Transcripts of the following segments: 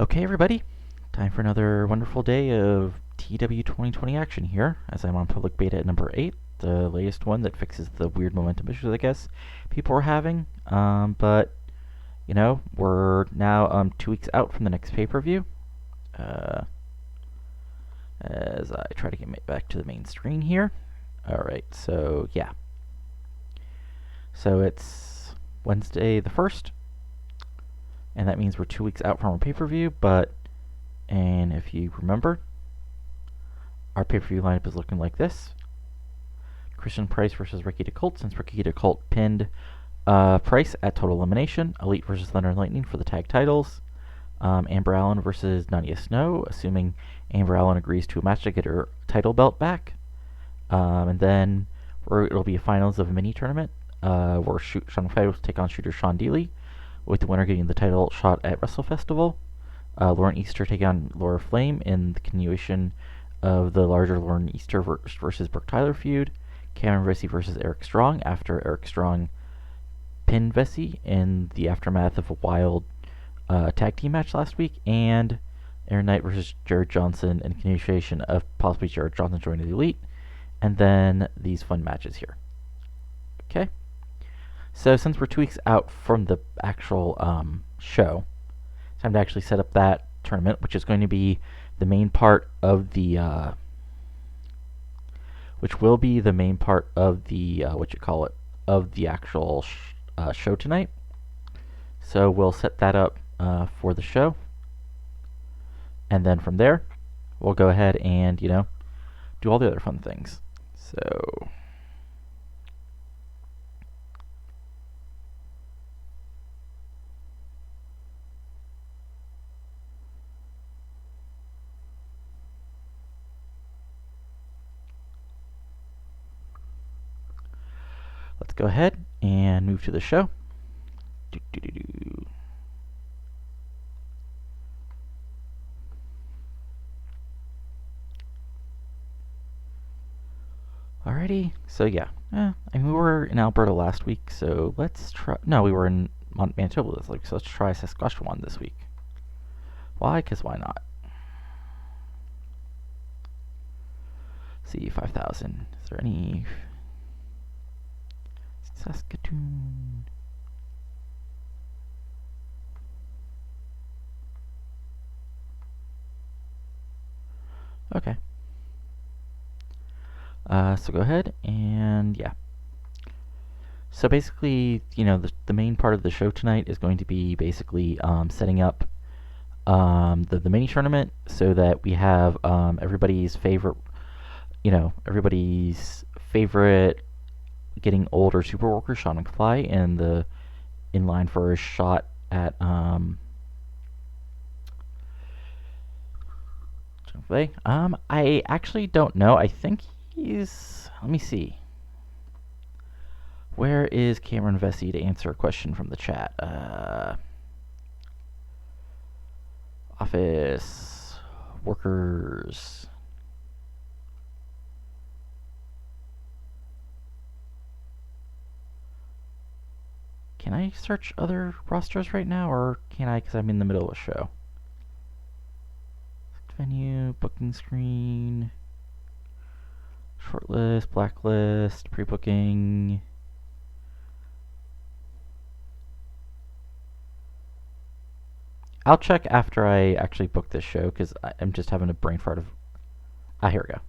Okay, everybody, time for another wonderful day of TEW 2020 action here, as I'm on public beta at number 8, the latest one that fixes the weird momentum issues, I guess, people were having. We're now 2 weeks out from the next pay-per-view, as I try to get back to the main screen here. Alright, so yeah. So it's Wednesday the 1st, and that means we're 2 weeks out from our pay-per-view, and if you remember, our pay-per-view lineup is looking like this. Christian Price versus Ricky DeColt, since Ricky DeColt pinned Price at Total Elimination. Elite versus Thunder and Lightning for the tag titles. Amber Allen versus Nadia Snow, assuming Amber Allen agrees to a match to get her title belt back. And then it'll be a finals of a mini tournament where Sean Fight will take on shooter Sean Dealey, with the winner getting the title shot at Wrestle Festival. Lauren Easter taking on Laura Flame in the continuation of the larger Lauren Easter versus Brooke Tyler feud. Cameron Vessey versus Eric Strong after Eric Strong pinned Vessey in the aftermath of a wild tag team match last week. And Aaron Knight versus Jared Johnson in continuation of possibly Jared Johnson joining the Elite. And then these fun matches here. Okay. So since we're 2 weeks out from the actual show, it's time to actually set up that tournament, which is going to be the main part of the, of the actual show tonight. So we'll set that up for the show, and then from there, we'll go ahead and do all the other fun things. So. Let's go ahead and move to the show. Alrighty, so yeah. We were in Alberta last week, so let's try... No, we were in Manitoba this week, so let's try Saskatchewan this week. Why? Because why not? Let's see, 5,000. Is there any... Saskatoon... Okay. So go ahead and yeah. So basically, the main part of the show tonight is going to be basically setting up the mini tournament so that we have everybody's favorite, getting older super worker Sean McFly in line for a shot at I actually don't know. I think he's... Let me see. Where is Cameron Vessey to answer a question from the chat? Office workers. Can I search other rosters right now, or can I, because I'm in the middle of a show? Venue, booking screen, shortlist, blacklist, pre-booking. I'll check after I actually book this show, because I'm just having a brain fart of... here we go.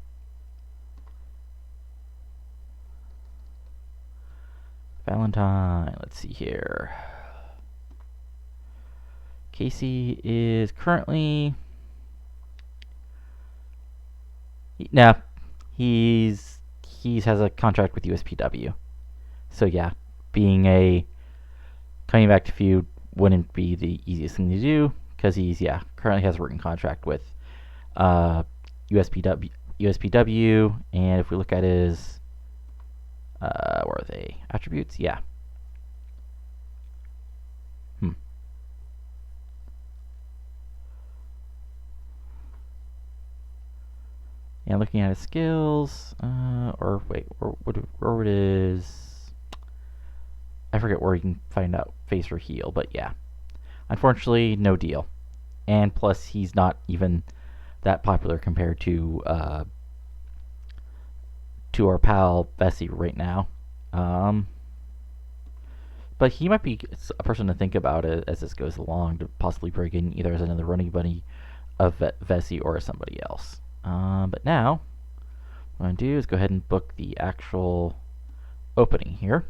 Valentine, let's see here. Casey is currently... No, he has a contract with USPW. So yeah, coming back to feud wouldn't be the easiest thing to do, because he's currently has a working contract with USPW, and if we look at his where are they? Attributes? Yeah. And looking at his skills, where it is... I forget where you can find out face or heel, but yeah. Unfortunately, no deal. and plus he's not even that popular compared to our pal Vessey right now. Um, but he might be a person to think about as this goes along to possibly bring in either as another running buddy of Vessey or somebody else. But now, what I'm going to do is go ahead and book the actual opening here.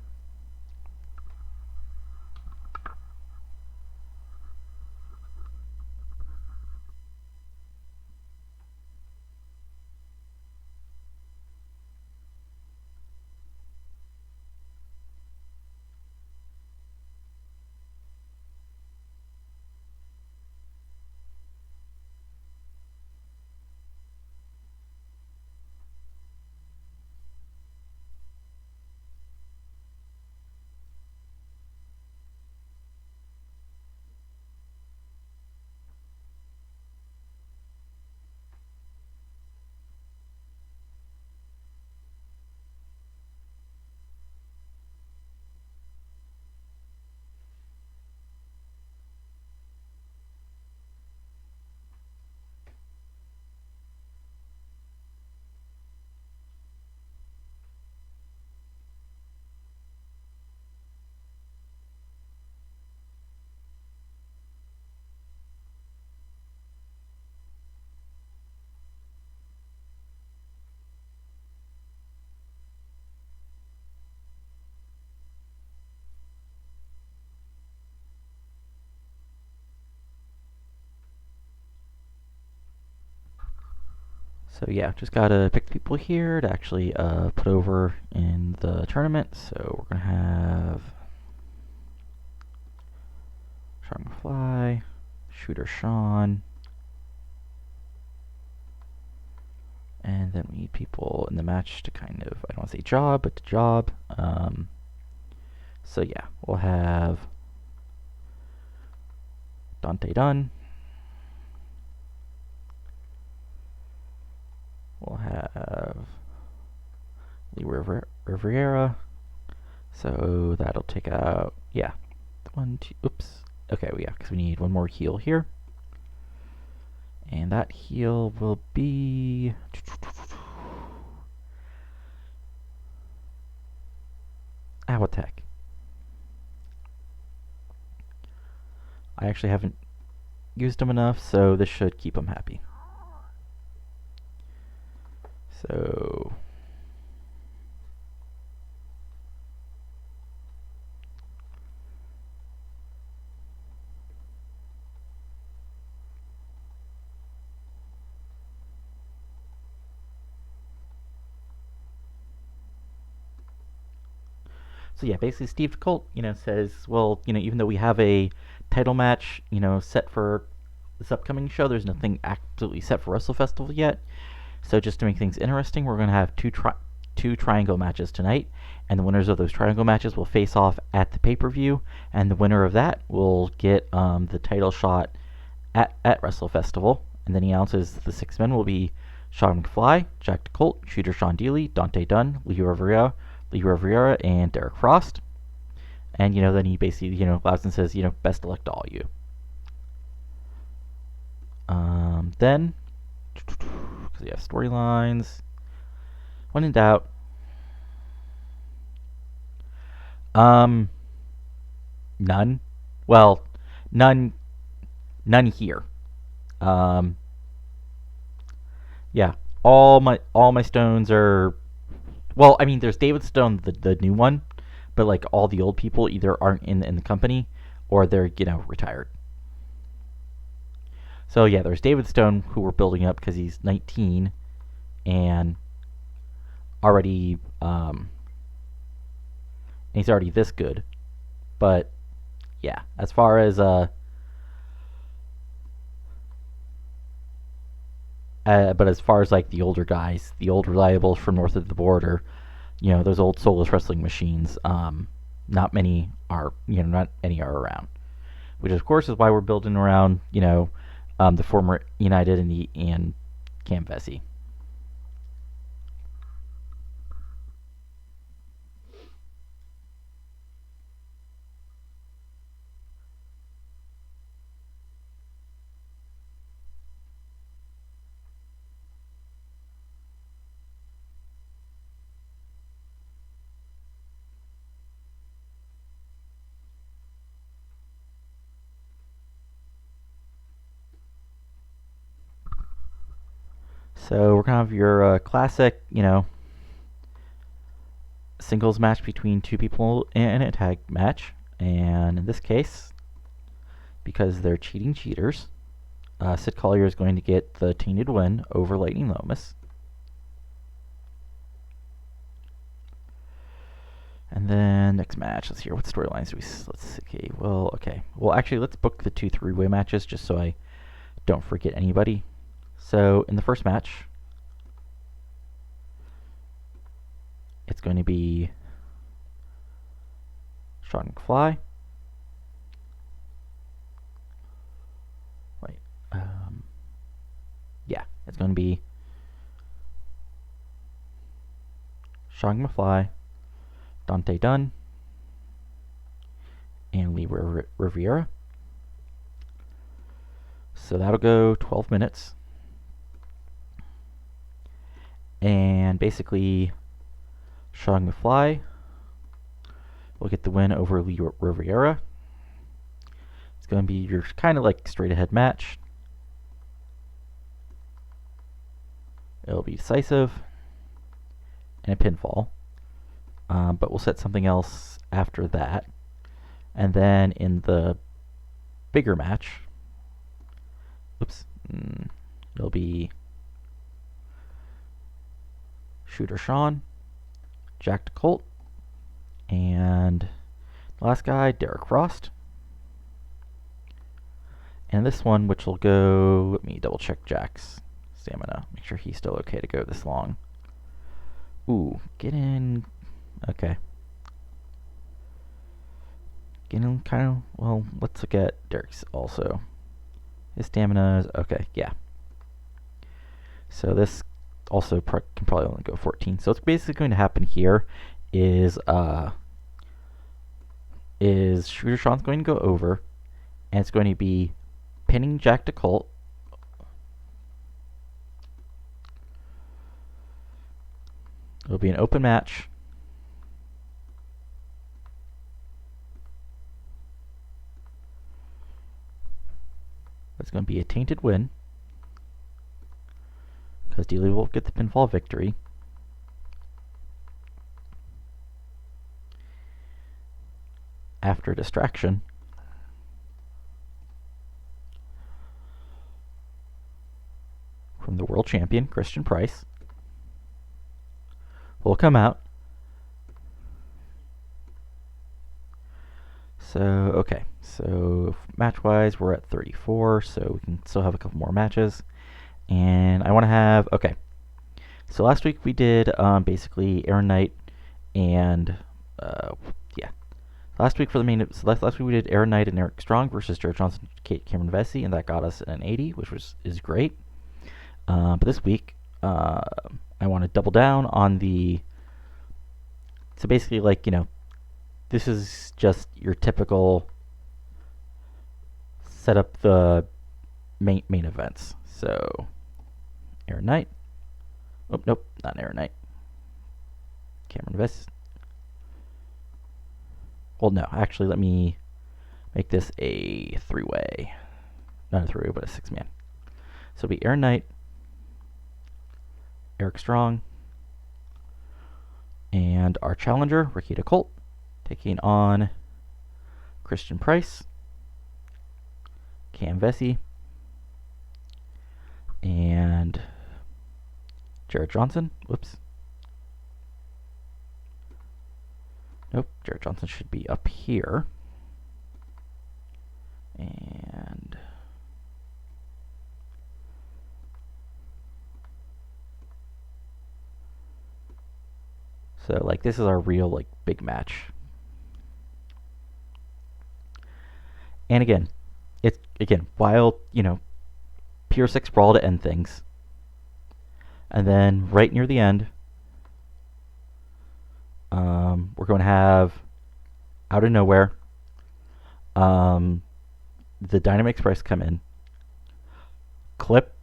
So yeah, just gotta pick people here to actually put over in the tournament. So we're gonna have Sean McFly, Shooter Sean, and then we need people in the match to kind of, I don't want to say job, but to job. So yeah, we'll have Dante Dunn. We'll have Lee Rivera. So that'll take out, yeah, one, two, oops. Okay, yeah, because we need one more heal here. And that heal will be Awatech. I actually haven't used him enough, so this should keep him happy. So yeah, basically Steve Colt, says, well, even though we have a title match, set for this upcoming show, there's nothing absolutely set for Wrestle Festival yet. So just to make things interesting, we're going to have two triangle matches tonight, and the winners of those triangle matches will face off at the pay-per-view, and the winner of that will get the title shot at Wrestle Festival. And then he announces the 6 men will be Sean McFly, Jack Colt, Shooter Sean Dealey, Dante Dunn, Lee Rivera, and Derek Frost. And, then he basically, allows and says, best of luck to all you. Then, because we have storylines, when in doubt, none. Well, none here. Yeah, all my stones are. Well, I mean, there's David Stone, the new one, but like all the old people either aren't in the company or they're retired. So yeah, there's David Stone, who we're building up because he's 19 and already he's already this good. But yeah, as far as but as far as like the older guys, the old reliables from north of the border, those old soulless wrestling machines, not many are around. Which of course is why we're building around the former United and Cam Vessey. So we're gonna have your classic, singles match between two people in a tag match, and in this case, because they're cheating cheaters, Sid Collier is going to get the tainted win over Lightning Lomas. And then next match, let's hear what storylines do we. Let's see. Okay. Well, actually, let's book the 2 3-way matches just so I don't forget anybody. So in the first match, it's going to be Sean McFly. Wait. Yeah, it's going to be Sean McFly, Dante Dunn, and Lee Riviera. So that'll go 12 minutes. And basically, Sean McFly will get the win over Lee Riviera. It's going to be your kind of like straight ahead match. It'll be decisive and a pinfall. But we'll set something else after that. And then in the bigger match, it'll be Shooter Sean, Jack DeColt, and the last guy, Derek Frost. And this one, which will go, let me double check Jack's stamina, make sure he's still okay to go this long. Ooh, get in. Okay. Get in kind of, well, let's look at Derek's also. His stamina is, okay, yeah. So this also can probably only go 14. So what's basically going to happen here is Shooter Sean's going to go over, and it's going to be pinning Jack DeColt. It'll be an open match. It's going to be a tainted win, because Dealey will get the pinfall victory. After distraction. From the world champion, Christian Price, will come out. So, okay. So, match-wise, we're at 34, so we can still have a couple more matches. And I want to have, okay. So last week we did basically Aaron Knight and, yeah. Last week for the main, so last week we did Aaron Knight and Eric Strong versus Jared Johnson, Cameron Vessey, and that got us an 80, which is great. But this week, I want to double down on the, so basically like, this is just your typical set up the main events. So, Aaron Knight. Oh, nope, not Aaron Knight. Cameron Vessey. Well, no, actually, let me make this a 3-way. Not a 3-way, but a 6-man. So it'll be Aaron Knight, Eric Strong, and our challenger, Rikita Colt, taking on Christian Price, Cam Vessey, and Jared Johnson. Whoops. Nope, Jared Johnson should be up here. And so like this is our real like big match. And again, it's while, pure 6 brawl to end things. And then right near the end, we're going to have, out of nowhere, the Dynamite Express come in, clip,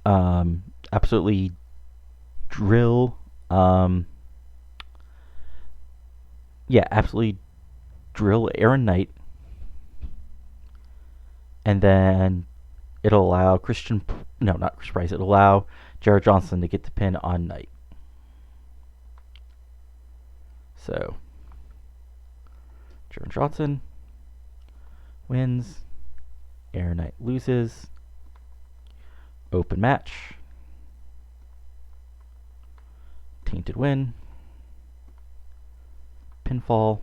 absolutely drill, absolutely drill Aaron Knight, and then it'll allow Christian no, not surprise. It'll allow Jared Johnson to get the pin on Knight. So, Jared Johnson wins. Aaron Knight loses. Open match. Tainted win. Pinfall.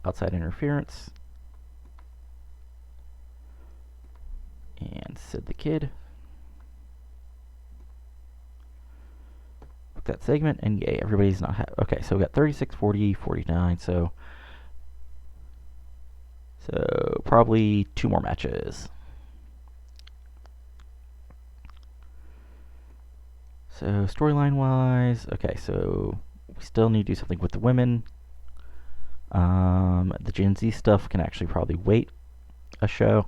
Outside interference. And Sid the Kid. That segment, and yay, everybody's not okay, so we got 36, 40, 49, so probably 2 more matches. So storyline wise, okay, so we still need to do something with the women. The Gen Z stuff can actually probably wait a show.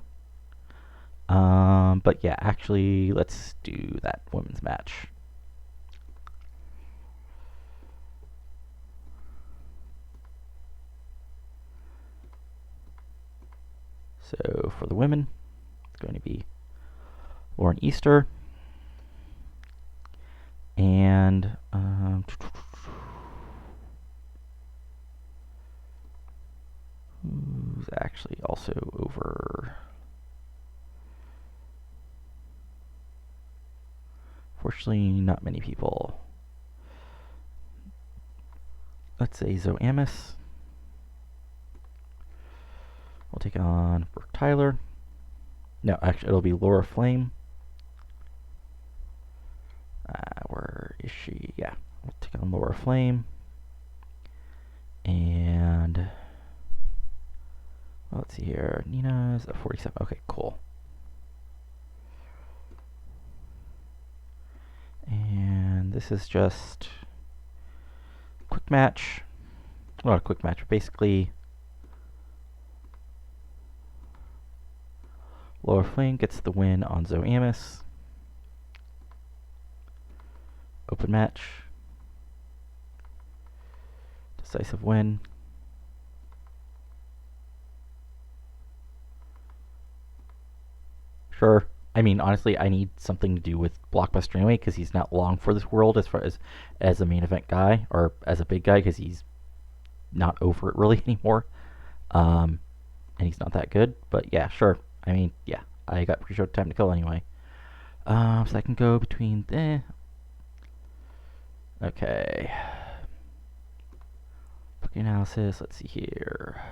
But yeah, actually, let's do that women's match. So for the women, it's going to be Lauren Easter and who's actually also over. Fortunately, not many people. Let's say Zoe Amos. We'll take on Brooke Tyler. No, actually, it'll be Laura Flame. Where is she? Yeah, we'll take on Laura Flame. And well, let's see here. Nina's a 47. Okay, cool. And this is just a quick match. Not a quick match, but basically Laura Flame gets the win on Zoe Amos. Open match. Decisive win. Sure. I mean, honestly, I need something to do with Blockbuster anyway, because he's not long for this world as far as a main event guy, or as a big guy, because he's not over it really anymore. And he's not that good. But yeah, sure. I mean, yeah, I got pre-show time to kill anyway. So I can go between okay. Book analysis. Let's see here.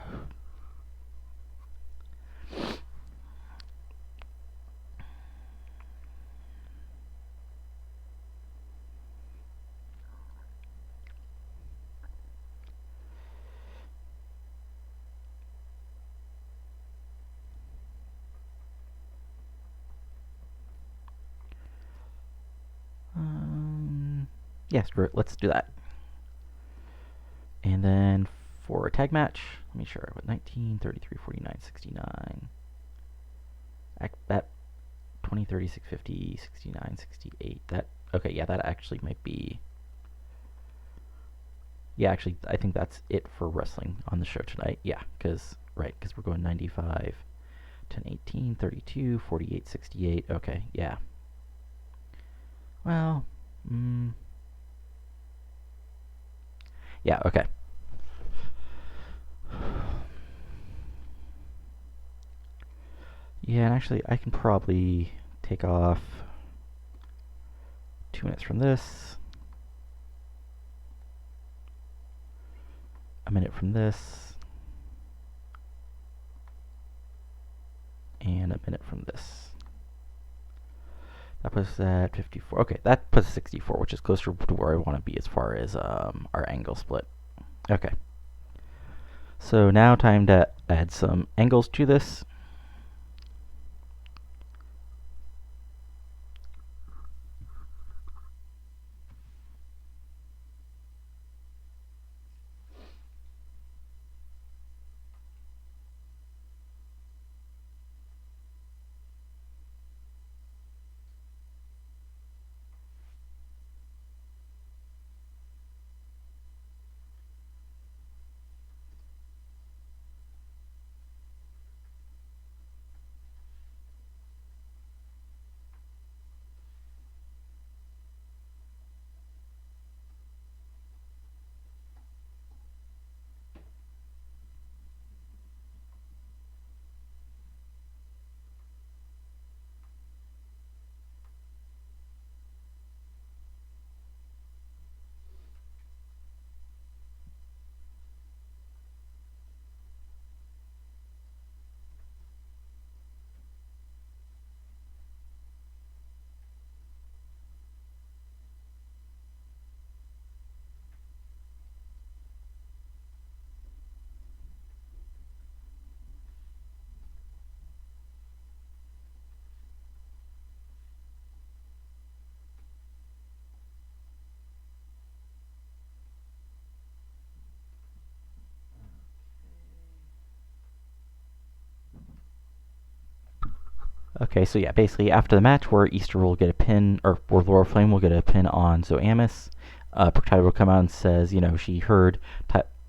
Yeah, screw it. Let's do that. And then for a tag match, let me share it with 19, 33, 49, 69. That 20, 36, 50, 69, 68. That, okay, yeah, that actually might be. Yeah, actually, I think that's it for wrestling on the show tonight. Yeah, because we're going 95, 10, 18, 32, 48, 68. Okay, yeah. Well, yeah, okay. Yeah, and actually, I can probably take off 2 minutes from this, a minute from this, and a minute from this. That puts us at 54. Okay, that puts us 64, which is closer to where I want to be as far as our angle split. Okay. So now time to add some angles to this. Okay, so yeah, basically after the match, where Easter will get a pin, or where Laura Flame will get a pin on Zoamis, Tyler will come out and says, she heard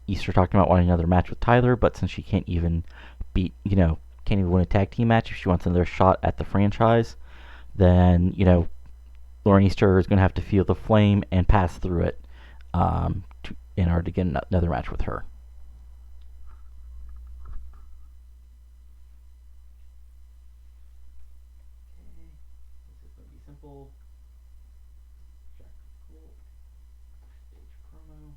Easter talking about wanting another match with Tyler, but since she can't even beat, can't even win a tag team match if she wants another shot at the franchise, then, Lauren Easter is going to have to feel the flame and pass through it in order to get another match with her. Okay, this is going to be simple. Jack Colt, stage promo.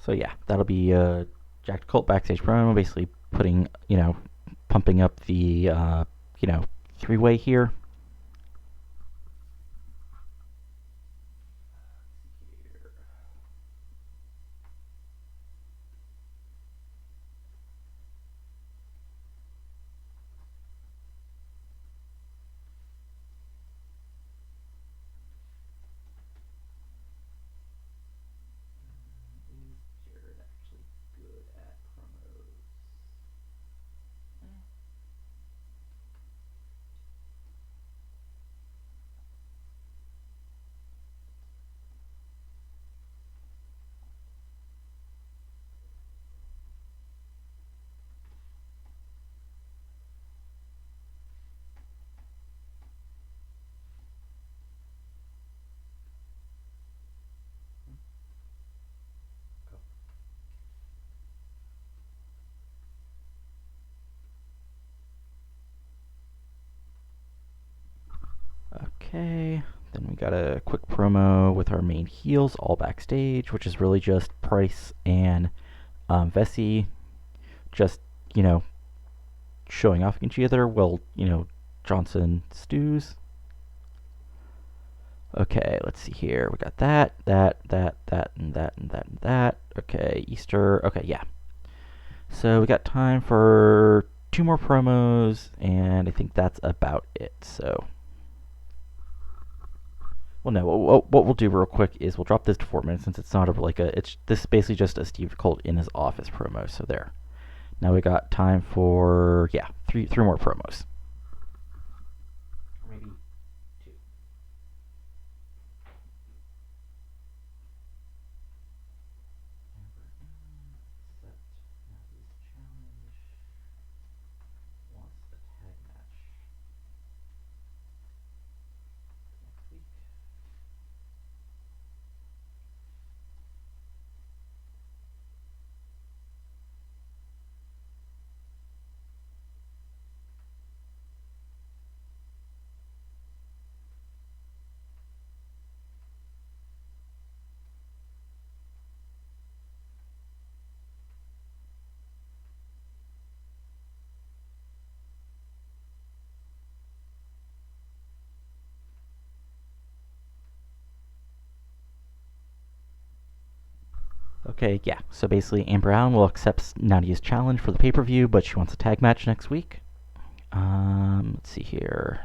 So yeah, that'll be Jack Colt backstage promo, basically putting, pumping up the, three-way here. Is Jared actually good at promos? Okay, then we got a quick promo with our main heels all backstage, which is really just Price and Vessey just, showing off against each other while, Johnson stews. Okay, let's see here. We got that, and that. Okay, Easter. Okay, yeah. So we got time for 2 more promos, and I think that's about it. So, well, no. What we'll do real quick is we'll drop this to 4 minutes since it's not this is basically just a Steve Colt in his office promo. So there. Now we got time for three more promos. Maybe 2. Wants a tag match next week. Okay, yeah. So basically, Amber Allen will accept Nadia's challenge for the pay-per-view, but she wants a tag match next week. Let's see here.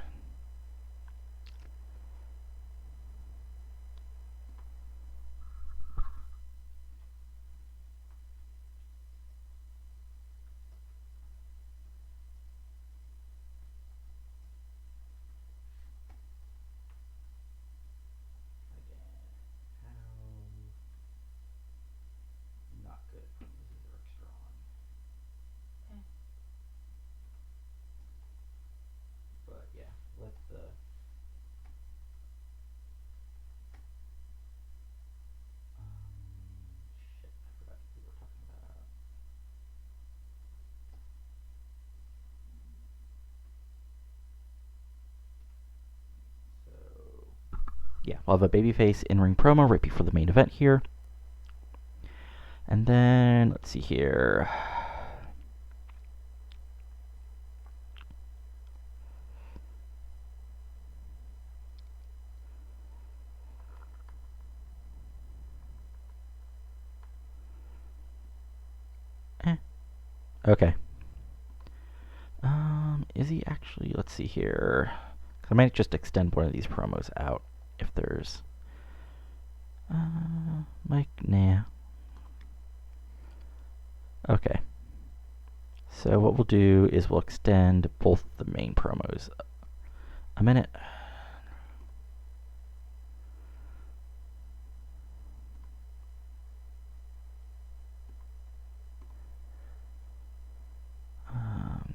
Not good from Eric Strong. But yeah, let the shit, I forgot who we were talking about. So yeah, we'll have a babyface in-ring promo right before the main event here. And then let's see here. Okay. Is he actually? Let's see here. I might just extend one of these promos out if there's. Mike, nah. Okay. So what we'll do is we'll extend both the main promos a minute.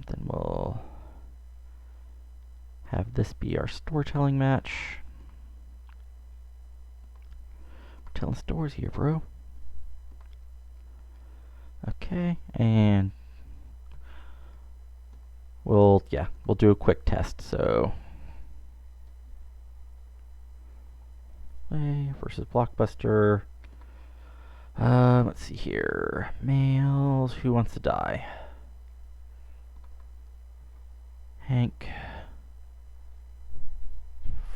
Then we'll have this be our storytelling match. We're telling stories here, bro. Okay, and we'll do a quick test. So, versus Blockbuster. Let's see here. Males. Who wants to die? Hank.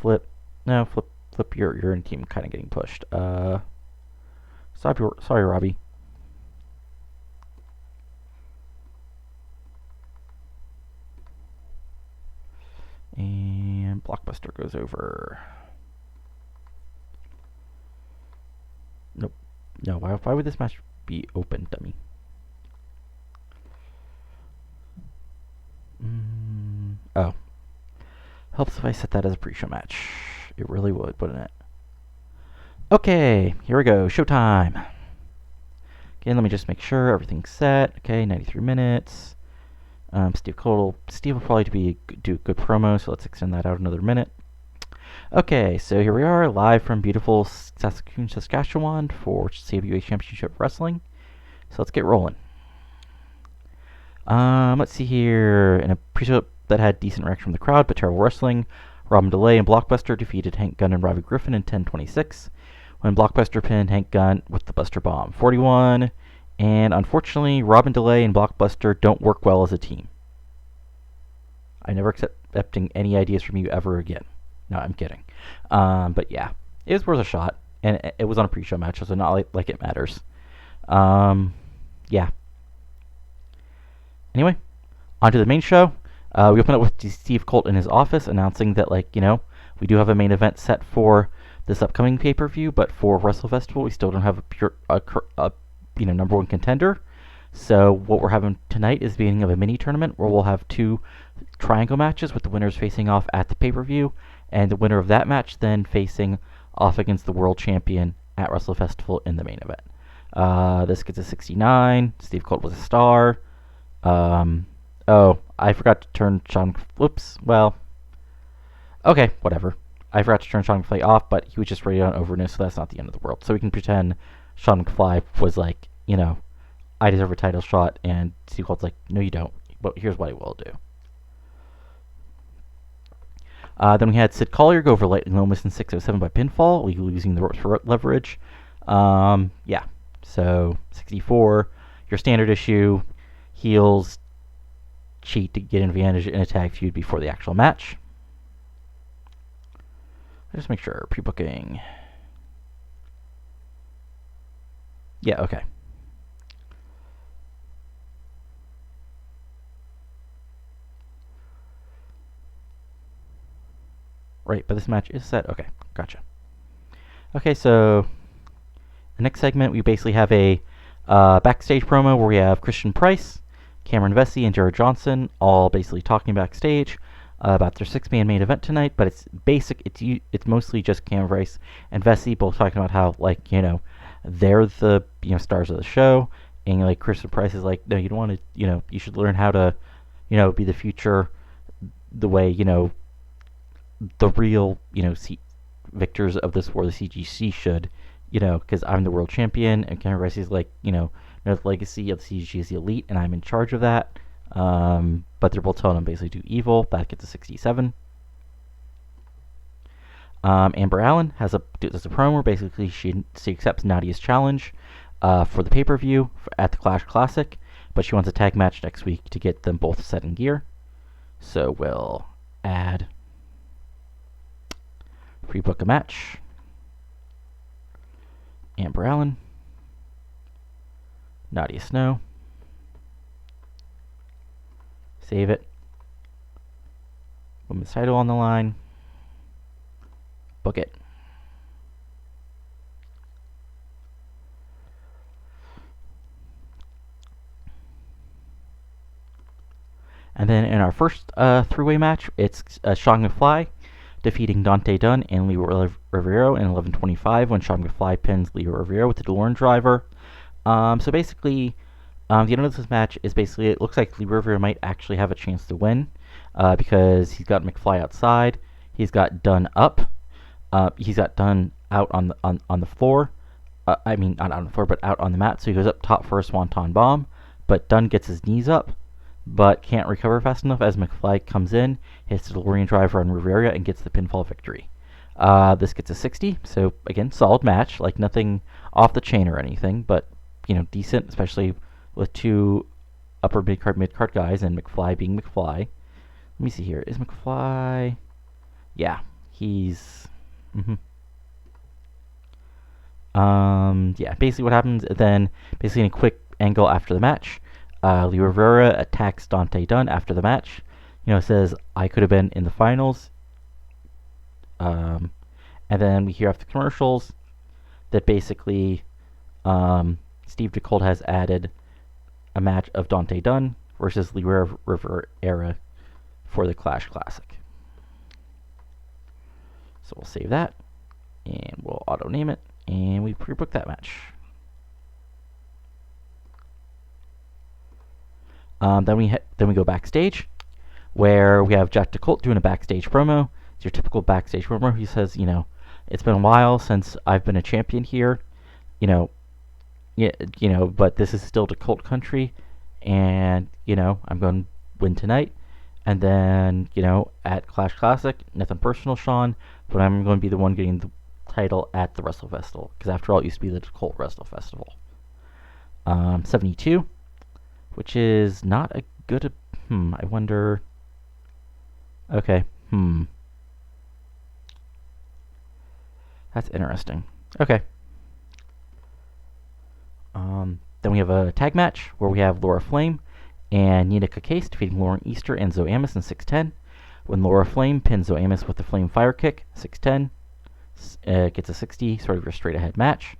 Flip. No, flip. You're in team, kind of getting pushed. Sorry, Robbie. And Blockbuster goes over. Nope. No, why would this match be open, dummy? Oh. Helps if I set that as a pre-show match. It really would, wouldn't it? Okay, here we go. Showtime. Again, let me just make sure everything's set. Okay, 93 minutes. Steve will probably do a good promo, so let's extend that out another minute. Okay, so here we are, live from beautiful Saskatchewan for TEW Championship Wrestling. So let's get rolling. Let's see here. In a pre-show that had decent reaction from the crowd, but terrible wrestling, Robin DeLay and Blockbuster defeated Hank Gunn and Robbie Griffin in 10:26, when Blockbuster pinned Hank Gunn with the Buster Bomb 41. And unfortunately, Robin DeLay and Blockbuster don't work well as a team. I'm never accepting any ideas from you ever again. No, I'm kidding. But yeah, it was worth a shot, and it was on a pre-show match, so not like it matters. Yeah. Anyway, on to the main show. We open up with Steve Colt in his office announcing that, we do have a main event set for this upcoming pay-per-view, but for Wrestle Festival, we still don't have a number one contender. So what we're having tonight is the beginning of a mini tournament where we'll have 2 triangle matches with the winners facing off at the pay-per-view, and the winner of that match then facing off against the world champion at Wrestle Festival in the main event. This gets a 69. Steve Colt was a star. Oh, I forgot to turn Sean. Whoops. Well, okay, whatever. I forgot to turn Sean McFly off, but he was just rated on overness, so that's not the end of the world. So we can pretend Sean McFly was like, I deserve a title shot, and Steve Colt's like, no, you don't. But here's what I will do. Then we had Sid Collier go over Lightning Lomas in 607 by pinfall, using the ropes for leverage. Yeah. So 64, your standard issue, heels cheat to get an advantage in a tag feud before the actual match. Just make sure pre-booking. Yeah, okay. Right, but this match is set. Okay, gotcha. Okay, so the next segment, we basically have a backstage promo where we have Christian Price, Cameron Vessey, and Jared Johnson all basically talking backstage about their 6-man main event tonight. But it's basic. It's mostly just Cameron Price and Vessey both talking about how they're the stars of the show, and Christian Price is like, no, you don't want to you should learn how to be the future the way the real victors of this war, the CGC should, because I'm the world champion, and Cameron Price is like, the legacy of the CGC is the elite, and I'm in charge of that. But they're both telling him basically do evil. That gets a 67. Amber Allen does a promo where basically she accepts Nadia's challenge for the pay-per-view at the Clash Classic, but she wants a tag match next week to get them both set in gear. So we'll add pre-book a match. Amber Allen, Nadia Snow, Save it. Women's title on the line. Book it. And then in our first three-way match, it's Sean McFly defeating Dante Dunn and Leo Rivero in 11:25 when Sean McFly pins Leo Rivero with the DeLorean driver. So basically, the end of this match is basically it looks like Leo Rivero might actually have a chance to win because he's got McFly outside, he's got Dunn up, he's got Dunn out on the floor. I mean, not on the floor, but out on the mat. So he goes up top for a swanton bomb, but Dunn gets his knees up, but can't recover fast enough as McFly comes in, hits the DeLorean driver on Rivera, and gets the pinfall victory. This gets a 60, so again, solid match, like nothing off the chain or anything, but decent, especially with two upper mid-card guys, and McFly being McFly. Let me see here. Is McFly... Yeah, he's... Yeah, basically what happens then, basically in a quick angle after the match, Leo Rivera attacks Dante Dunn after the match. Says, I could have been in the finals. And then we hear after commercials that basically Steve DeColt has added a match of Dante Dunn versus Leo Rivera for the Clash Classic. So we'll save that, and we'll auto-name it, and we pre-book that match. Then we go backstage, where we have Jack DeColt doing a backstage promo. It's your typical backstage promo. He says, it's been a while since I've been a champion here, but this is still DeColt country, and I'm going to win tonight. And then at Clash Classic, nothing personal, Sean, but I'm going to be the one getting the title at the Wrestle Festival, because after all, it used to be the DeColt Wrestle Festival. 72. Which is not a good... I wonder... Okay, That's interesting. Okay. Then we have a tag match where we have Laura Flame and Nina Case defeating Lauren Easter and Zoe Amos in 6:10. When Laura Flame pins Zoe Amos with the Flame Fire Kick, 6:10. Gets a 60, sort of your straight-ahead match.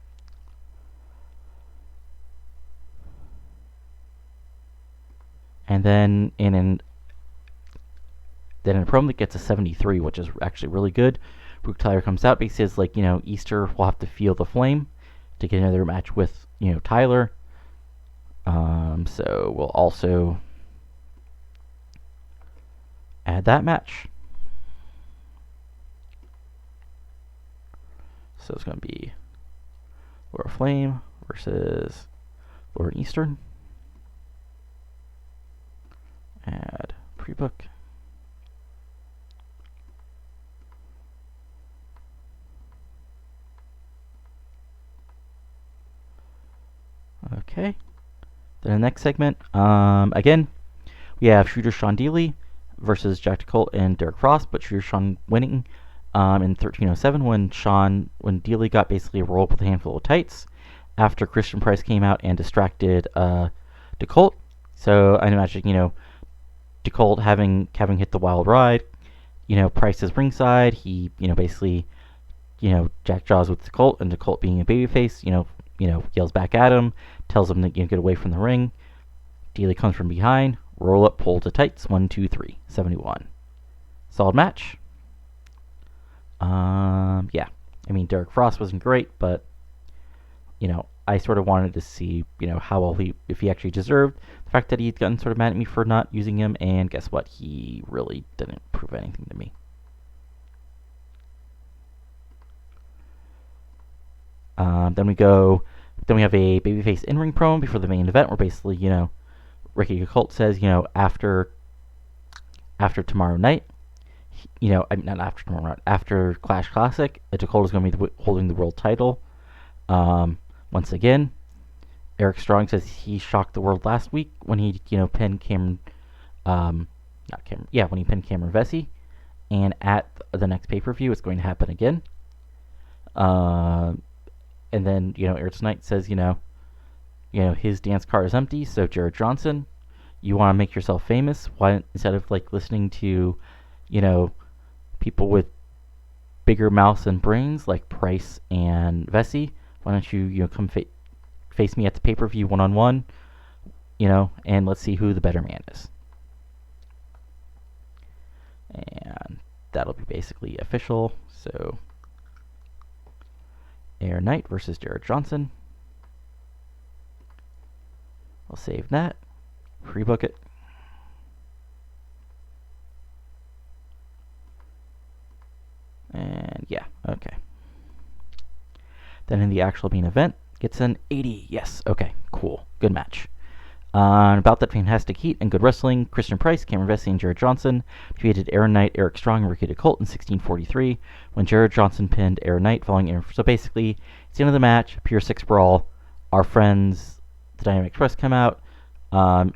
And then in a promo that gets a 73, which is actually really good. Brooke Tyler comes out, but he says, Easter will have to feel the flame to get another match with, Tyler. So we'll also add that match. So it's going to be Laura Flame versus Lauren Eastern. Add pre-book. Okay. Then the next segment, again, we have Shooter Sean Dealey versus Jack DeColt and Derek Frost, but Shooter Sean winning in 13:07 when Dealey got basically a roll up with a handful of tights after Christian Price came out and distracted DeColt. So I imagine, DeColt having hit the wild ride, Price is ringside. He, basically, Jack jaws with DeColt, and DeColt being a babyface, yells back at him, tells him to get away from the ring. Dealey comes from behind, roll up, pull to tights, 1, 2, 3, 71. Solid match. Yeah. I mean, Derek Frost wasn't great, but, I sort of wanted to see, how well if he actually deserved the fact that he'd gotten sort of mad at me for not using him, and guess what? He really didn't prove anything to me. Then we have a babyface in-ring promo before the main event where basically, Ricky DeColt says, after tomorrow night, not after tomorrow night, after Clash Classic, DeColt is going to be holding the world title. Once again, Eric Strong says he shocked the world last week when he, pinned Cameron, when he pinned Cameron Vessey, and at the next pay-per-view, it's going to happen again. And then, Eric Knight says, his dance card is empty, so Jared Johnson, you want to make yourself famous. Why, instead of like listening to, you know, people with bigger mouths and brains like Price and Vessey, why don't you come face me at the pay-per-view one-on-one, and let's see who the better man is. And that'll be basically official. So, Aaron Knight versus Jared Johnson. I'll save that. Pre-book it. And yeah, okay. Then in the actual main event, gets an 80. Yes, okay, cool. Good match. About that fantastic heat and good wrestling, Christian Price, Cameron Vessey, and Jared Johnson defeated Aaron Knight, Eric Strong, and Ricky DeColt in 1643 when Jared Johnson pinned Aaron Knight following. So basically, it's the end of the match, pure six brawl. Our friends, the Dynamic Express, come out,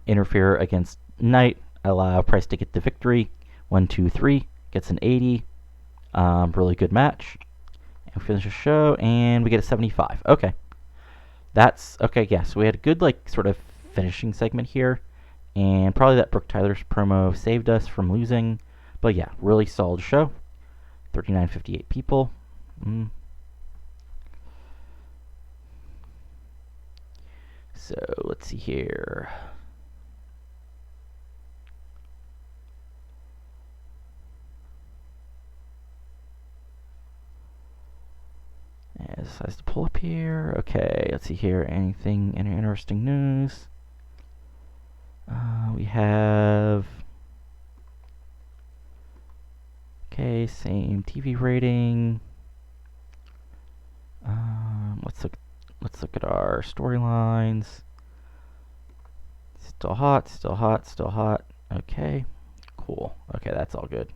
interfere against Knight, allow Price to get the victory. 1, 2, 3, gets an 80. Really good match. And we finish the show, and we get a 75. Okay. That's, okay, yeah, so we had a good, sort of finishing segment here, and probably that Brooke Tyler's promo saved us from losing, but yeah, really solid show. 3958 people. So let's see here. As to pull up here. Okay, let's see here. Any interesting news? We have. Okay, same TV rating. Let's look at our storylines. Still hot, still hot, still hot. Okay, cool. Okay, that's all good.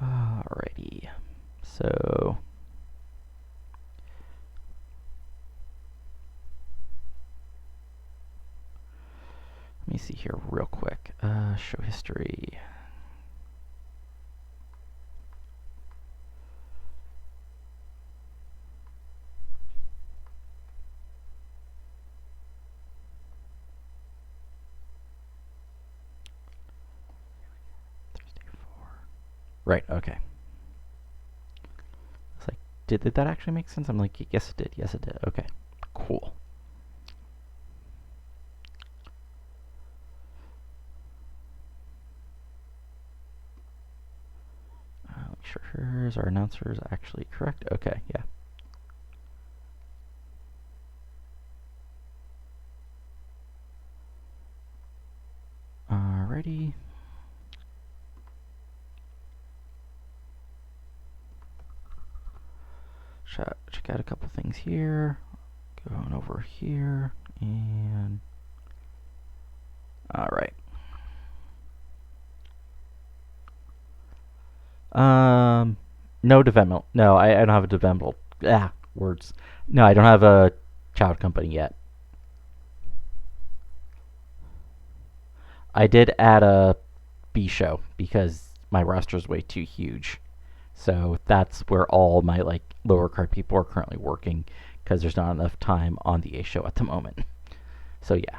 Alrighty, so let me see here real quick. Show history. Thursday 4. Right, okay. It's like, did that actually make sense? I'm like, yes it did, yes it did. Okay, cool. Make sure our announcer is actually correct. Okay, yeah. Alrighty. Check out a couple things here. Going over here, and alright. No development. No, I don't have a development. Words. No, I don't have a child company yet. I did add a B show because my roster is way too huge. So that's where all my lower card people are currently working because there's not enough time on the A show at the moment. So yeah.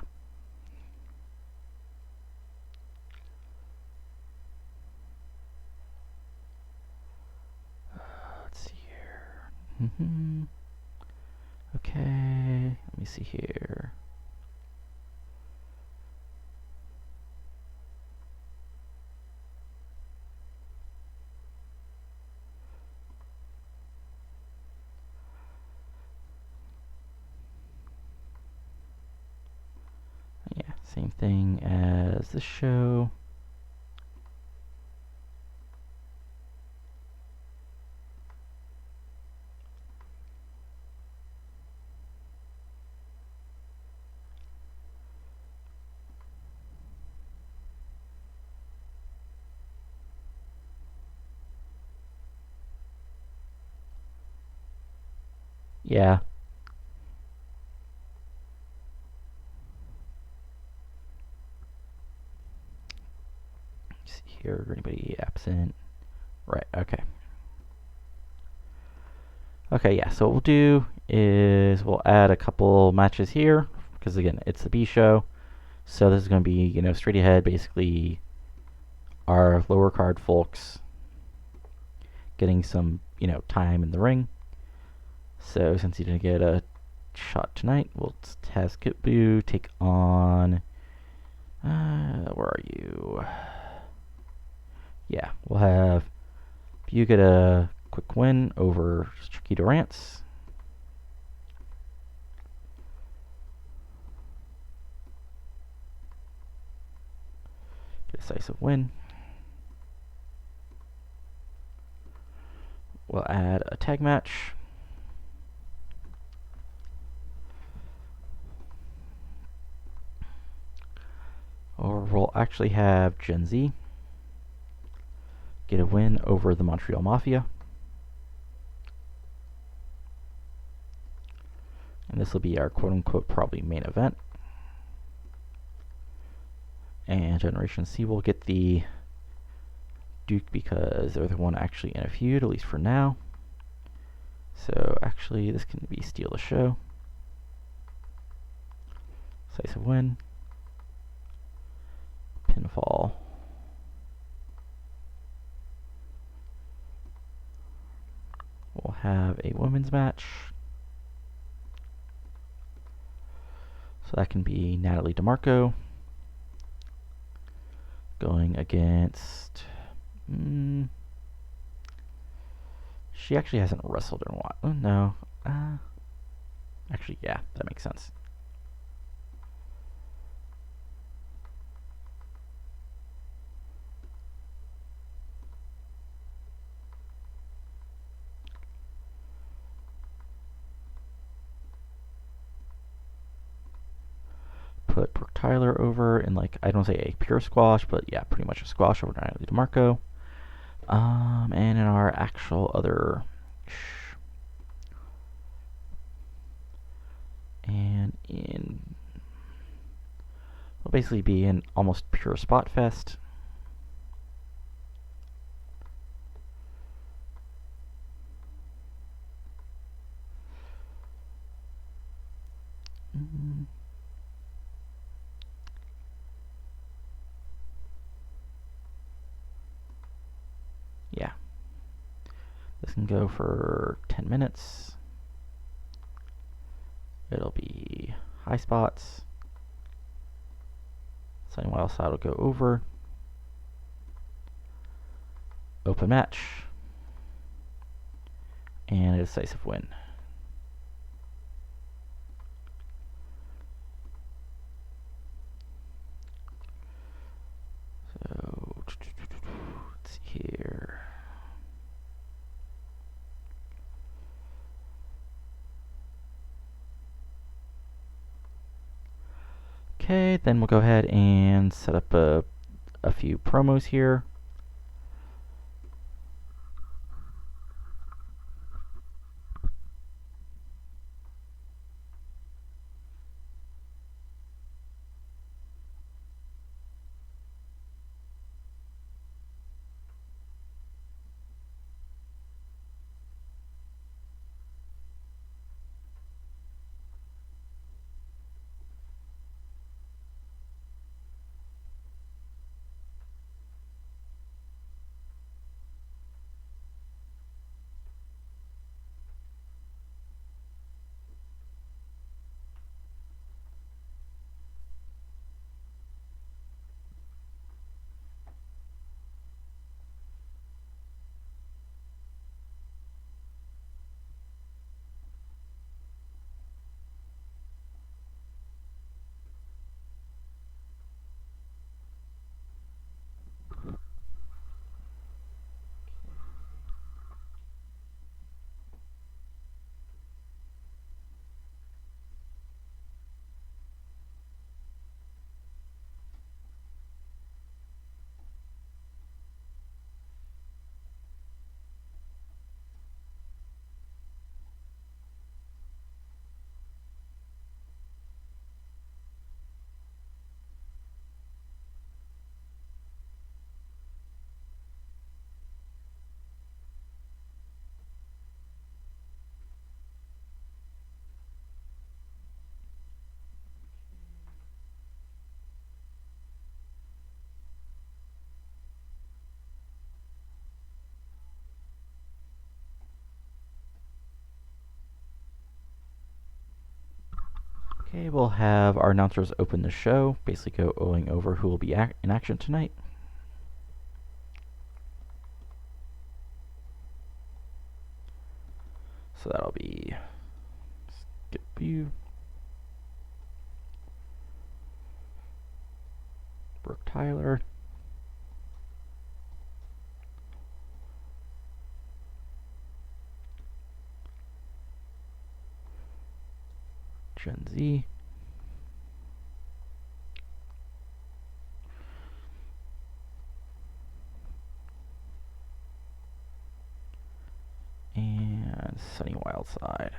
Let's see here. Okay, let me see here. Yeah, same thing as this show. Yeah. See here, anybody absent? Right, okay. Okay, yeah, so what we'll do is we'll add a couple matches here, because again, it's the B show. So this is going to be, straight ahead, basically our lower card folks getting some, time in the ring. So since he didn't get a shot tonight, we'll have Skipboo take on, where are you? Yeah, we'll have you get a quick win over Tricky Durance. Decisive win. We'll add a tag match. Or we'll actually have Gen Z get a win over the Montreal Mafia. And this will be our quote-unquote probably main event. And Generation C will get the Duke because they're the one actually in a feud, at least for now. So actually, this can be steal the show. Decisive win. Pinfall. We'll have a women's match. So that can be Natalie DeMarco going against... she actually hasn't wrestled in a while. Oh, no. Actually, yeah, that makes sense. Put Brooke Tyler over in, like, I don't say a pure squash, but yeah, pretty much a squash over Natalie DeMarco. And in our actual other... and in... will basically be an almost pure spot fest. Yeah. This can go for 10 minutes. It'll be high spots. Sunny Wild Side will go over. Open match. And a decisive win. So, let's see here. Okay, then we'll go ahead and set up a few promos here. Okay, we'll have our announcers open the show, basically going over who will be in action tonight. So that'll be Skip View, Brooke Tyler, Gen Z, and Sunny Wildside.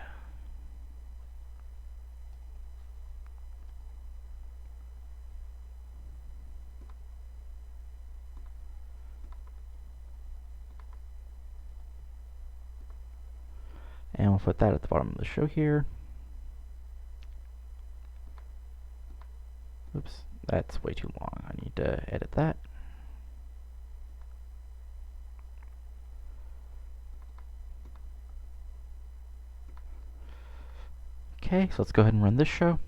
And we'll put that at the bottom of the show here. Oops, that's way too long. I need to edit that. Okay, so let's go ahead and run this show.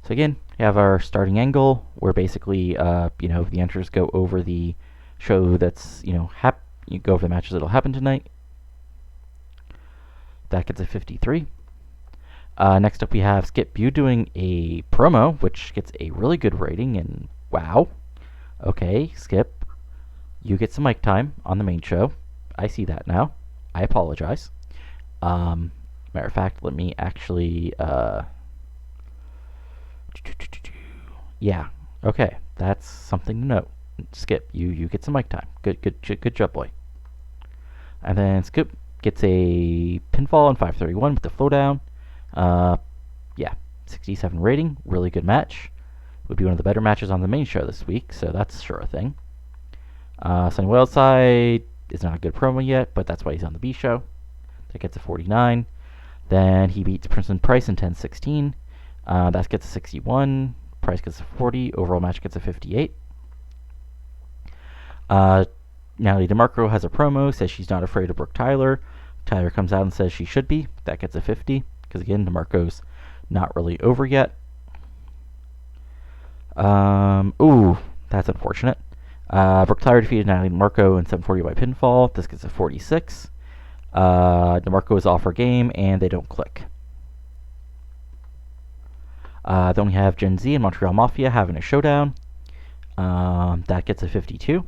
So again, we have our starting angle, where basically, the enters go over the show that's, you go over the matches that'll happen tonight. That gets a 53. Next up, we have Skip View doing a promo, which gets a really good rating, and wow. Okay, Skip, you get some mic time on the main show. I see that now. I apologize. Matter of fact, let me actually, yeah, okay, that's something to note. Skip, you get some mic time. Good job, boy. And then Skip gets a pinfall in 531 with the flow down. Yeah, 67 rating, really good match. Would be one of the better matches on the main show this week, so that's sure a thing. Sunny Wildside is not a good promo yet, but that's why he's on the B show. That gets a 49. Then he beats Princeton Price in 10-16. That gets a 61. Price gets a 40. Overall match gets a 58. Natalie DeMarco has a promo, says she's not afraid of Brooke Tyler. Tyler comes out and says she should be. That gets a 50, because again, DeMarco's not really over yet. Ooh, that's unfortunate. Brooke Tyler defeated Natalie DeMarco in 740 by pinfall. This gets a 46. DeMarco is off her game, and they don't click. Then we have Gen Z and Montreal Mafia having a showdown. That gets a 52.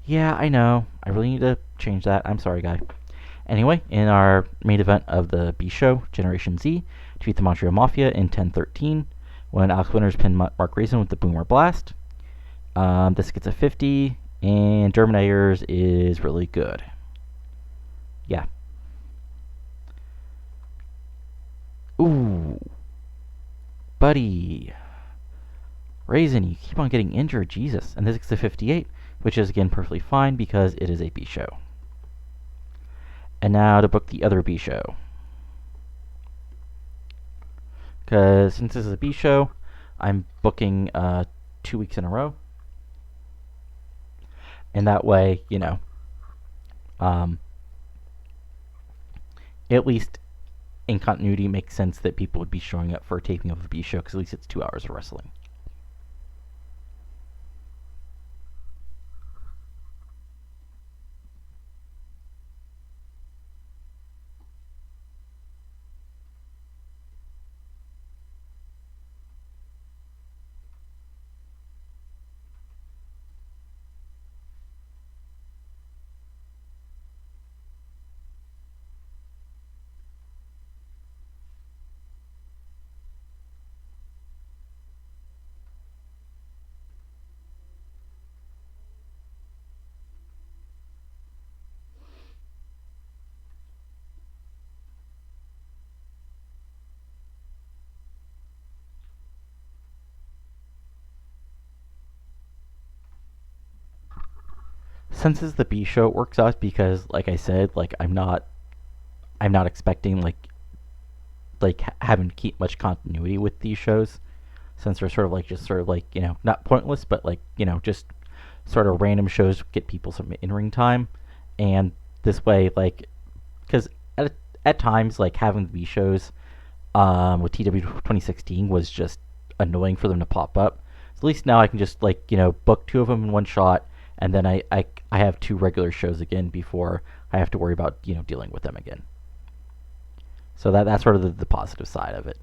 Yeah, I know. I really need to change that. I'm sorry, guy. Anyway, in our main event of the B show, Generation Z defeat the Montreal Mafia in 10-13 when Alex Winters pinned Mark Raisin with the Boomer Blast. This gets a 50, and German Ayers is really good. Yeah. Ooh. Buddy. Raisin, you keep on getting injured, Jesus. And this gets a 58, which is again perfectly fine because it is a B show. And now to book the other B show. Because since this is a B show, I'm booking 2 weeks in a row. And that way, at least in continuity, makes sense that people would be showing up for a taping of a B show, because at least it's 2 hours of wrestling. Since it's the B show, it works out because, like I said, I'm not expecting having to keep much continuity with these shows, since they're sort of not pointless, but just sort of random shows get people some in-ring time, and this way, because at times, like having the B shows with TEW 2016 was just annoying for them to pop up. So at least now I can just book two of them in one shot, and then I have two regular shows again before I have to worry about dealing with them again. So that's sort of the positive side of it.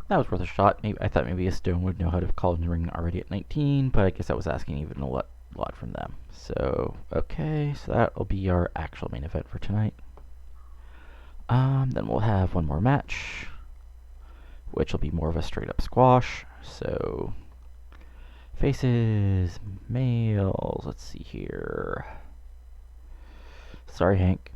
That was worth a shot. Maybe I thought maybe a stone would know how to call in the ring already at 19, but I guess I was asking even a lot from them. So okay, so that'll be our actual main event for tonight. Then we'll have one more match, which will be more of a straight up squash. So faces, males. Let's see here. Sorry, Hank.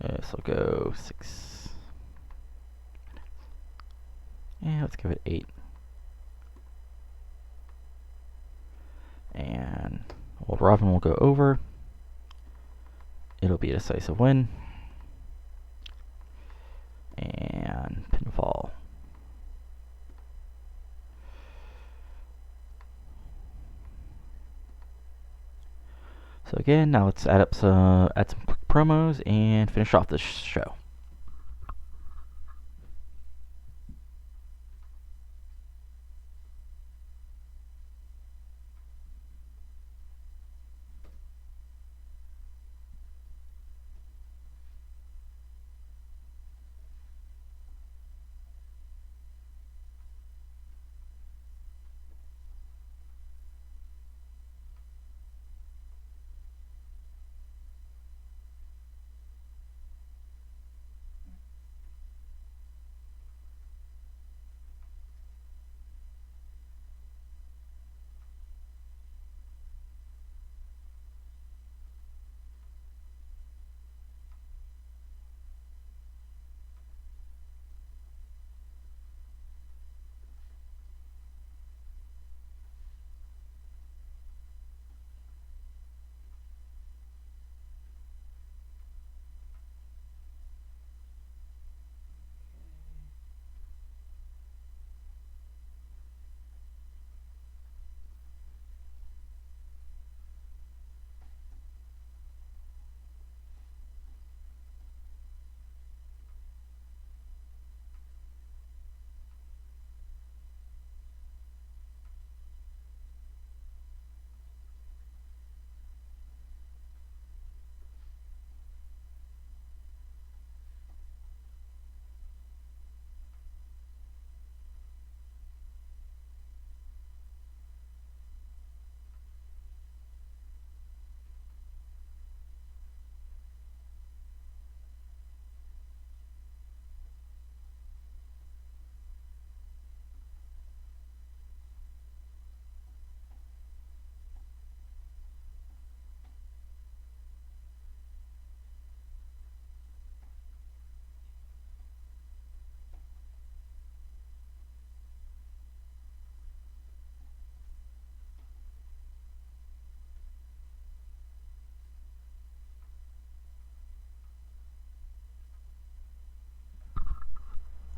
This will go 6. Yeah, let's give it 8. And old Robin will go over. It'll be a decisive win. And pinfall. So again, now let's add some quick promos and finish off this show.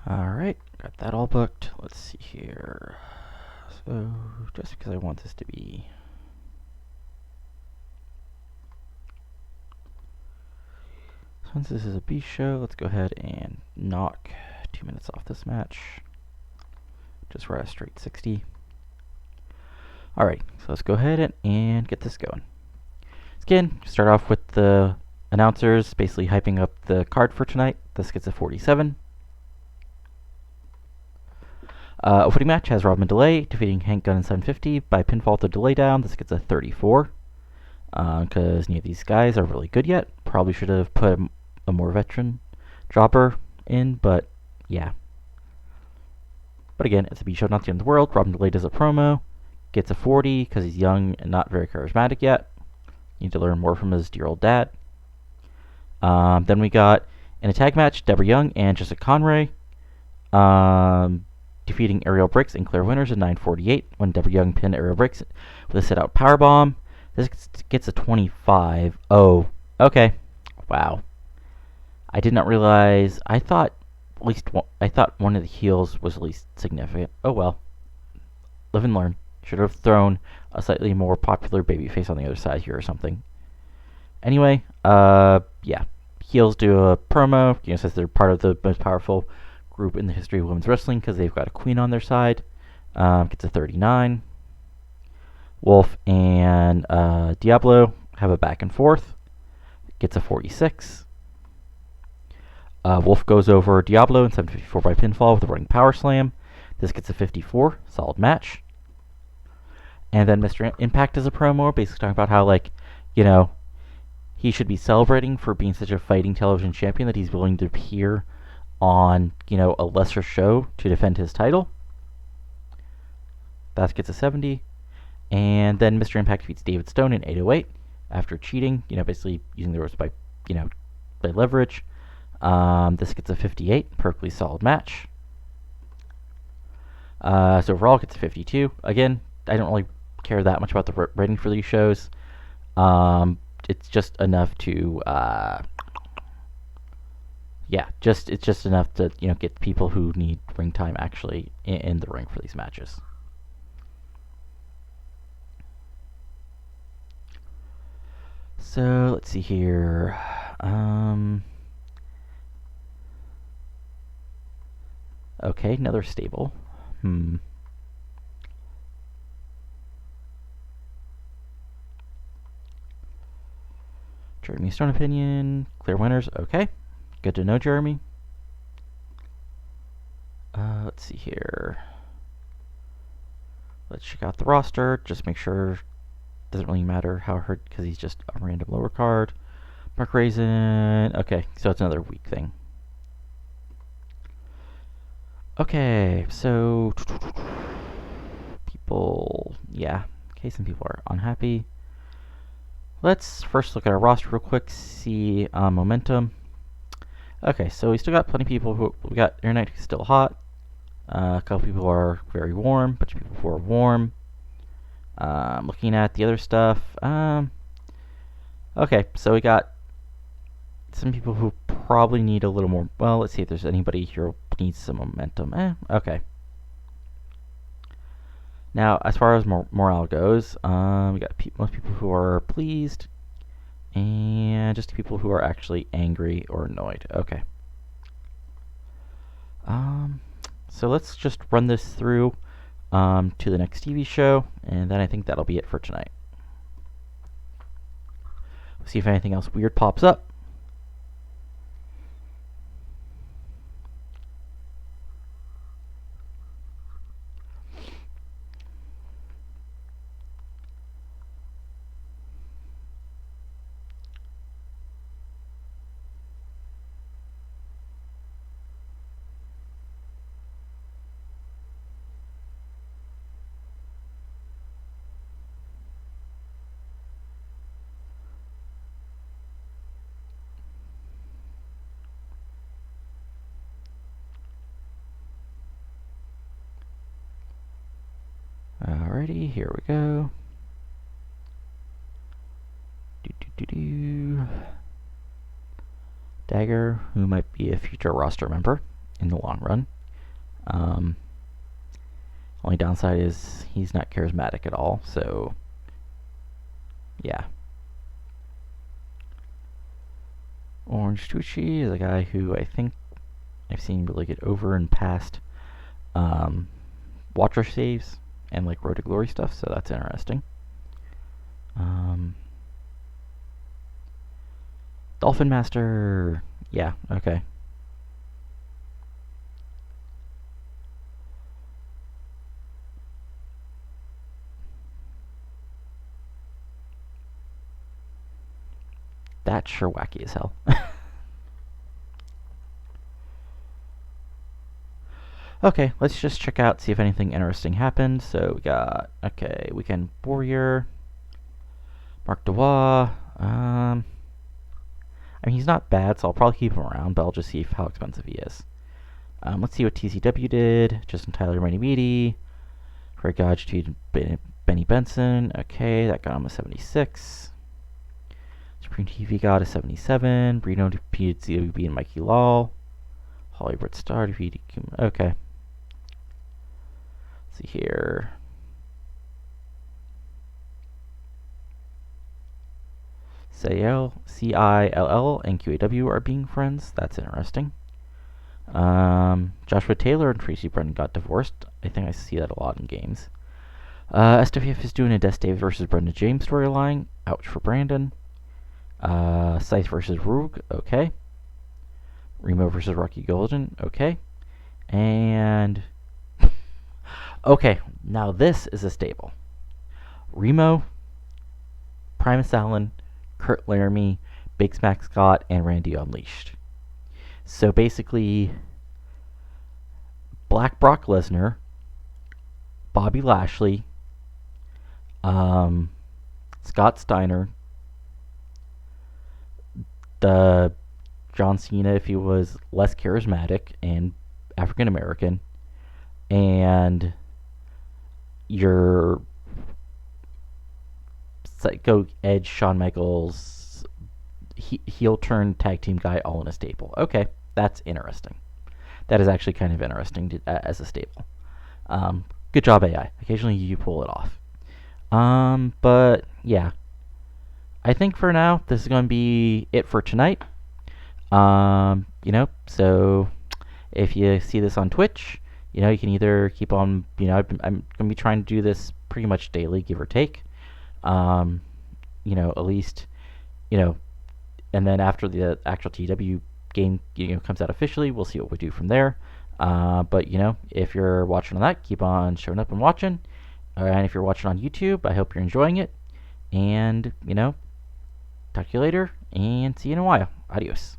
Alright, got that all booked. Let's see here. So, just because I want this to be... Since this is a B show, let's go ahead and knock 2 minutes off this match. Just for a straight 60. Alright, so let's go ahead and get this going. Again, start off with the announcers basically hyping up the card for tonight. This gets a 47. Opening match has Rodman Delay defeating Hank Gunn in 750 by pinfall to delay down. This gets a 34. Because neither of these guys are really good yet. Probably should have put a more veteran dropper in, but yeah. But again, it's a B show, not the end of the world. Rodman Delay does a promo. Gets a 40 because he's young and not very charismatic yet. Need to learn more from his dear old dad. Then we got in a tag match, Deborah Young and Jessica Conway defeating Aerial Bricks and Claire Winters in 9:48 when Deborah Young pinned Aerial Bricks with a set-out powerbomb. This gets a 25. Oh, okay. Wow. I did not realize. I thought one of the heels was at least significant. Oh well. Live and learn. Should have thrown a slightly more popular babyface on the other side here or something. Anyway, yeah. Heels do a promo. Says they're part of the most powerful group in the history of women's wrestling because they've got a queen on their side. Gets a 39. Wolf and Diablo have a back and forth. Gets a 46. Wolf goes over Diablo in 754 by pinfall with a running power slam. This gets a 54. Solid match. And then Mr. Impact does a promo basically talking about how, like, he should be celebrating for being such a fighting television champion that he's willing to appear on, a lesser show to defend his title. That gets a 70. And then Mr. Impact defeats David Stone in 808 after cheating, basically using the ropes by leverage. This gets a 58. Perfectly solid match. So overall, it gets a 52. Again, I don't really care that much about the rating for these shows. It's just enough to, it's just enough to, get people who need ring time actually in the ring for these matches. So let's see here. Okay, another stable. Jeremy Stone opinion. Clear winners. Okay. Good to know, Jeremy. Let's see here. Let's check out the roster. Just make sure. Doesn't really matter how hurt because he's just a random lower card. Mark Raisin. Okay, so it's another weak thing. Okay, so people, okay, some people are unhappy. Let's first look at our roster real quick, see momentum. Okay, so we still got plenty of people who, we got Air Knight who's still hot. A couple people are very warm, a bunch of people who are warm. Looking at the other stuff, okay, so we got some people who probably need a little more, well, let's see if there's anybody here who needs some momentum. Okay. Now, as far as morale goes, we got most people who are pleased, and just people who are actually angry or annoyed. Okay. So let's just run this through to the next TV show, and then I think that'll be it for tonight. We'll see if anything else weird pops up. Alrighty, here we go. Dagger, who might be a future roster member in the long run. Only downside is he's not charismatic at all, so yeah. Orange Tucci is a guy who I think I've seen really get over and past Watcher saves and like Road to Glory stuff, so that's interesting. Dolphin Master, yeah, okay. That's sure wacky as hell. Okay, let's just check out, see if anything interesting happened. So we got, okay, Weekend Warrior, Mark Dubois. I mean, he's not bad, so I'll probably keep him around, but I'll just see how expensive he is. Let's see what TCW did. Justin Tyler, Randy Meaty. Greg Godge to Benny Benson. Okay, that got him a 76. Supreme TV got a 77. Brino defeated CWB and Mikey Law. Hollywood Star defeated Kuma. Okay. Let's see here. CILL and QAW are being friends. That's interesting. Joshua Taylor and Tracy Brennan got divorced. I think I see that a lot in games. SWF is doing a Death Davis versus Brendan James storyline. Ouch for Brandon. Scythe versus Rogue. Okay. Remo versus Rocky Golden. Okay. And okay, now this is a stable. Remo, Primus Allen, Kurt Laramie, Big Smack Scott, and Randy Unleashed. So basically, Black Brock Lesnar, Bobby Lashley, Scott Steiner, the John Cena if he was less charismatic and African American, and your Psycho Edge, Shawn Michaels, heel turn tag team guy all in a stable. Okay, that's interesting. That is actually kind of interesting as a stable. Good job, AI. Occasionally you pull it off. But yeah, I think for now this is going to be it for tonight. So if you see this on Twitch, you can either keep on, I'm going to be trying to do this pretty much daily, give or take. At least, and then after the actual TEW game, comes out officially, we'll see what we do from there. But if you're watching on that, keep on showing up and watching. And if you're watching on YouTube, I hope you're enjoying it. And, talk to you later, and see you in a while. Adios.